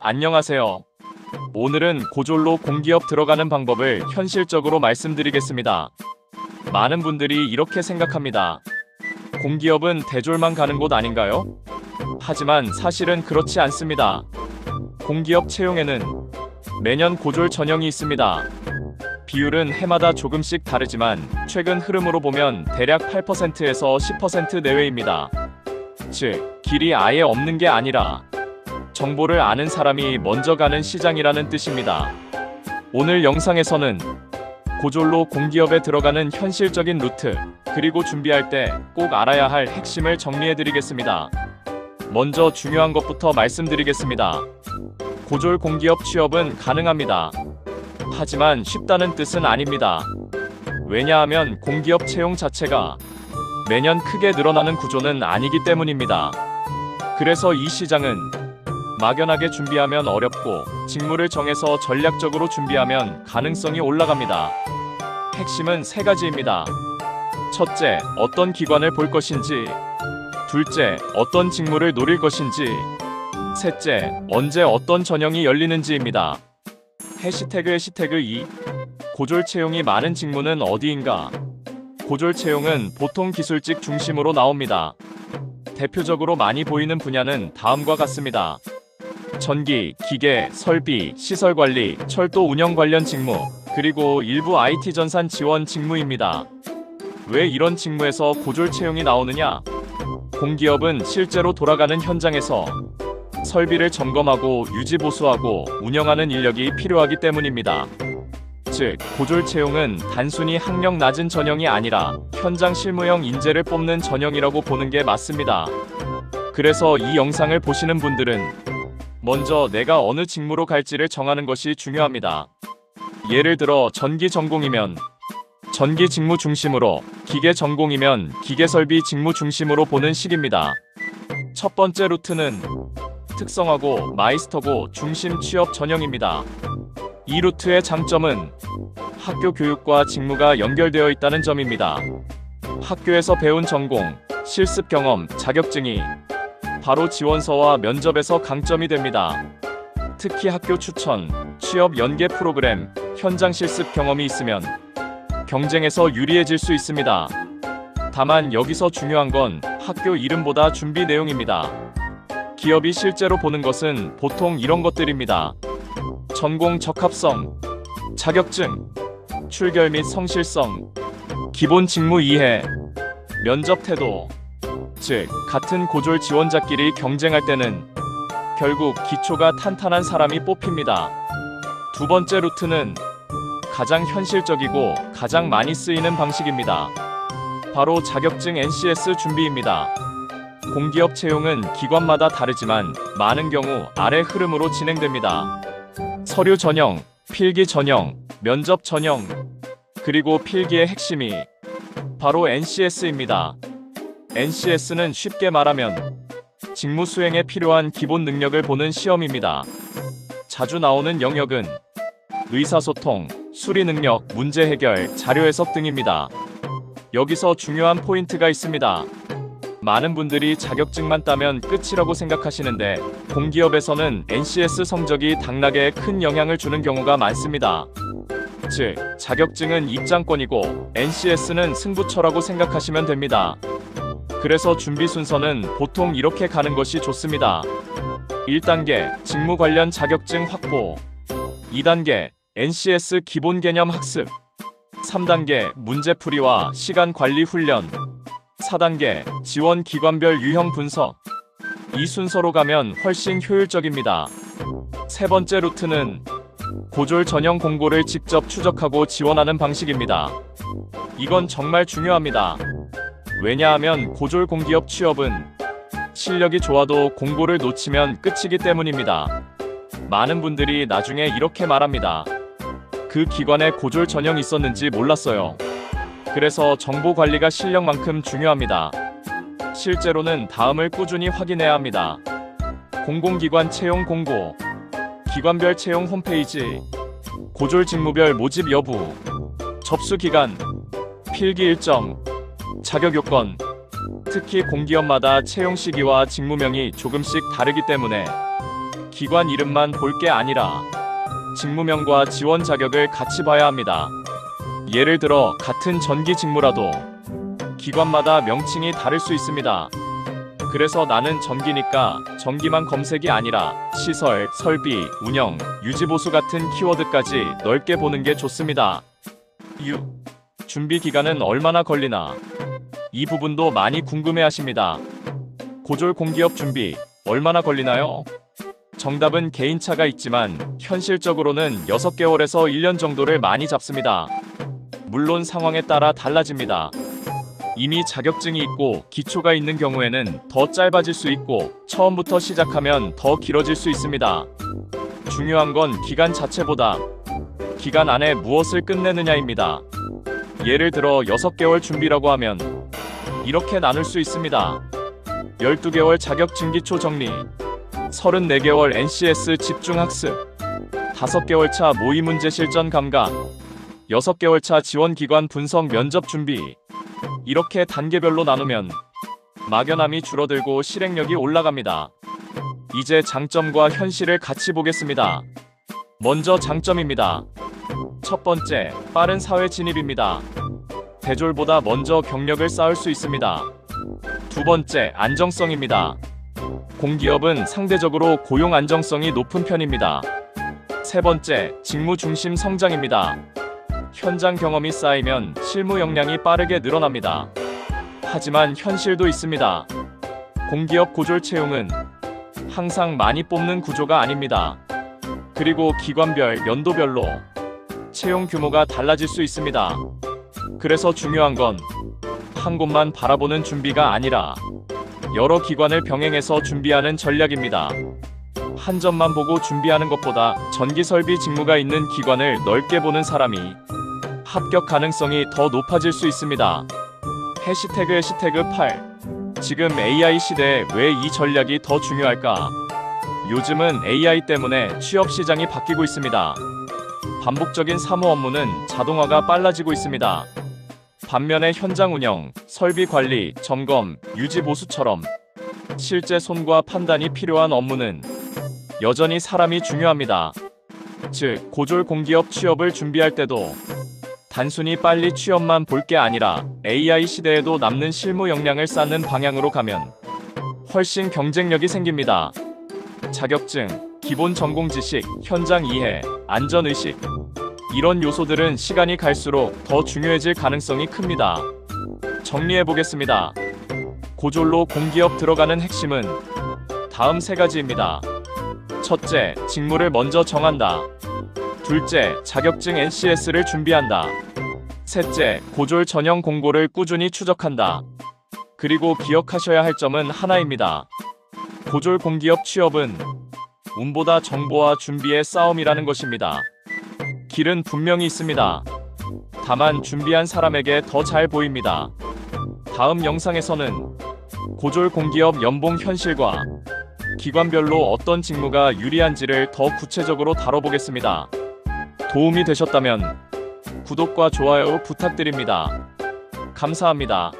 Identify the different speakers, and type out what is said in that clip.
Speaker 1: 안녕하세요. 오늘은 고졸로 공기업 들어가는 방법을 현실적으로 말씀드리겠습니다. 많은 분들이 이렇게 생각합니다. 공기업은 대졸만 가는 곳 아닌가요? 하지만 사실은 그렇지 않습니다. 공기업 채용에는 매년 고졸 전형이 있습니다. 비율은 해마다 조금씩 다르지만 최근 흐름으로 보면 대략 8%에서 10% 내외입니다. 즉, 길이 아예 없는 게 아니라 정보를 아는 사람이 먼저 가는 시장이라는 뜻입니다. 오늘 영상에서는 고졸로 공기업에 들어가는 현실적인 루트, 그리고 준비할 때 꼭 알아야 할 핵심을 정리해드리겠습니다. 먼저 중요한 것부터 말씀드리겠습니다. 고졸 공기업 취업은 가능합니다. 하지만 쉽다는 뜻은 아닙니다. 왜냐하면 공기업 채용 자체가 매년 크게 늘어나는 구조는 아니기 때문입니다. 그래서 이 시장은 막연하게 준비하면 어렵고 직무를 정해서 전략적으로 준비하면 가능성이 올라갑니다. 핵심은 세 가지입니다. 첫째, 어떤 기관을 볼 것인지. 둘째, 어떤 직무를 노릴 것인지. 셋째, 언제 어떤 전형이 열리는지입니다. 해시태그 2. 고졸 채용이 많은 직무는 어디인가? 고졸 채용은 보통 기술직 중심으로 나옵니다. 대표적으로 많이 보이는 분야는 다음과 같습니다. 전기, 기계, 설비, 시설관리, 철도 운영 관련 직무, 그리고 일부 IT 전산 지원 직무입니다. 왜 이런 직무에서 고졸 채용이 나오느냐? 공기업은 실제로 돌아가는 현장에서 설비를 점검하고 유지 보수하고 운영하는 인력이 필요하기 때문입니다. 즉, 고졸 채용은 단순히 학력 낮은 전형이 아니라 현장 실무형 인재를 뽑는 전형이라고 보는 게 맞습니다. 그래서 이 영상을 보시는 분들은 먼저 내가 어느 직무로 갈지를 정하는 것이 중요합니다. 예를 들어 전기 전공이면 전기 직무 중심으로, 기계 전공이면 기계 설비 직무 중심으로 보는 식입니다. 첫 번째 루트는 특성화고 마이스터고 중심 취업 전형입니다. 이 루트의 장점은 학교 교육과 직무가 연결되어 있다는 점입니다. 학교에서 배운 전공, 실습 경험, 자격증이 바로 지원서와 면접에서 강점이 됩니다. 특히 학교 추천, 취업 연계 프로그램, 현장 실습 경험이 있으면 경쟁에서 유리해질 수 있습니다. 다만 여기서 중요한 건 학교 이름보다 준비 내용입니다. 기업이 실제로 보는 것은 보통 이런 것들입니다. 전공 적합성, 자격증, 출결 및 성실성, 기본 직무 이해, 면접 태도. 즉, 같은 고졸 지원자끼리 경쟁할 때는 결국 기초가 탄탄한 사람이 뽑힙니다. 두 번째 루트는 가장 현실적이고 가장 많이 쓰이는 방식입니다. 바로 자격증 NCS 준비입니다. 공기업 채용은 기관마다 다르지만 많은 경우 아래 흐름으로 진행됩니다. 서류 전형, 필기 전형, 면접 전형, 그리고 필기의 핵심이 바로 NCS입니다. NCS는 쉽게 말하면 직무 수행에 필요한 기본 능력을 보는 시험입니다. 자주 나오는 영역은 의사소통, 수리 능력, 문제 해결, 자료 해석 등입니다. 여기서 중요한 포인트가 있습니다. 많은 분들이 자격증만 따면 끝이라고 생각하시는데 공기업에서는 NCS 성적이 당락에 큰 영향을 주는 경우가 많습니다. 즉, 자격증은 입장권이고 NCS는 승부처라고 생각하시면 됩니다. 그래서 준비 순서는 보통 이렇게 가는 것이 좋습니다. 1단계, 직무 관련 자격증 확보. 2단계, NCS 기본 개념 학습. 3단계, 문제풀이와 시간 관리 훈련. 4단계, 지원 기관별 유형 분석. 이 순서로 가면 훨씬 효율적입니다. 세 번째 루트는 고졸 전형 공고를 직접 추적하고 지원하는 방식입니다. 이건 정말 중요합니다. 왜냐하면 고졸 공기업 취업은 실력이 좋아도 공고를 놓치면 끝이기 때문입니다. 많은 분들이 나중에 이렇게 말합니다. 그 기관에 고졸 전형이 있었는지 몰랐어요. 그래서 정보 관리가 실력만큼 중요합니다. 실제로는 다음을 꾸준히 확인해야 합니다. 공공기관 채용 공고, 기관별 채용 홈페이지, 고졸 직무별 모집 여부, 접수 기간, 필기 일정, 자격 요건. 특히 공기업마다 채용 시기와 직무명이 조금씩 다르기 때문에 기관 이름만 볼 게 아니라 직무명과 지원 자격을 같이 봐야 합니다. 예를 들어 같은 전기 직무라도 기관마다 명칭이 다를 수 있습니다. 그래서 나는 전기니까 전기만 검색이 아니라 시설, 설비, 운영, 유지보수 같은 키워드까지 넓게 보는 게 좋습니다. 준비 기간은 얼마나 걸리나? 이 부분도 많이 궁금해하십니다. 고졸 공기업 준비 얼마나 걸리나요? 정답은 개인차가 있지만 현실적으로는 6개월에서 1년 정도를 많이 잡습니다. 물론 상황에 따라 달라집니다. 이미 자격증이 있고 기초가 있는 경우에는 더 짧아질 수 있고 처음부터 시작하면 더 길어질 수 있습니다. 중요한 건 기간 자체보다 기간 안에 무엇을 끝내느냐입니다. 예를 들어 6개월 준비라고 하면 이렇게 나눌 수 있습니다. 12개월 자격증 기초 정리, 34개월 NCS 집중학습, 5개월 차 모의 문제 실전 감각, 6개월 차 지원기관 분석 면접 준비. 이렇게 단계별로 나누면 막연함이 줄어들고 실행력이 올라갑니다. 이제 장점과 현실을 같이 보겠습니다. 먼저 장점입니다. 첫 번째, 빠른 사회 진입입니다. 대졸보다 먼저 경력을 쌓을 수 있습니다. 두 번째, 안정성입니다. 공기업은 상대적으로 고용 안정성이 높은 편입니다. 세 번째, 직무 중심 성장입니다. 현장 경험이 쌓이면 실무 역량이 빠르게 늘어납니다. 하지만 현실도 있습니다. 공기업 고졸 채용은 항상 많이 뽑는 구조가 아닙니다. 그리고 기관별, 연도별로 채용 규모가 달라질 수 있습니다. 그래서 중요한 건 한 곳만 바라보는 준비가 아니라 여러 기관을 병행해서 준비하는 전략입니다. 한 점만 보고 준비하는 것보다 전기설비 직무가 있는 기관을 넓게 보는 사람이 합격 가능성이 더 높아질 수 있습니다. 해시태그 8. 지금 AI 시대에 왜 이 전략이 더 중요할까? 요즘은 AI 때문에 취업 시장이 바뀌고 있습니다. 반복적인 사무 업무는 자동화가 빨라지고 있습니다. 반면에 현장 운영, 설비 관리, 점검, 유지 보수처럼 실제 손과 판단이 필요한 업무는 여전히 사람이 중요합니다. 즉, 고졸 공기업 취업을 준비할 때도 단순히 빨리 취업만 볼 게 아니라 AI 시대에도 남는 실무 역량을 쌓는 방향으로 가면 훨씬 경쟁력이 생깁니다. 자격증, 기본 전공 지식, 현장 이해, 안전 의식. 이런 요소들은 시간이 갈수록 더 중요해질 가능성이 큽니다. 정리해 보겠습니다. 고졸로 공기업 들어가는 핵심은 다음 3가지입니다. 첫째, 직무를 먼저 정한다. 둘째, 자격증 NCS를 준비한다. 셋째, 고졸 전형 공고를 꾸준히 추적한다. 그리고 기억하셔야 할 점은 하나입니다. 고졸 공기업 취업은 운보다 정보와 준비의 싸움이라는 것입니다. 길은 분명히 있습니다. 다만 준비한 사람에게 더 잘 보입니다. 다음 영상에서는 고졸 공기업 연봉 현실과 기관별로 어떤 직무가 유리한지를 더 구체적으로 다뤄보겠습니다. 도움이 되셨다면 구독과 좋아요 부탁드립니다. 감사합니다.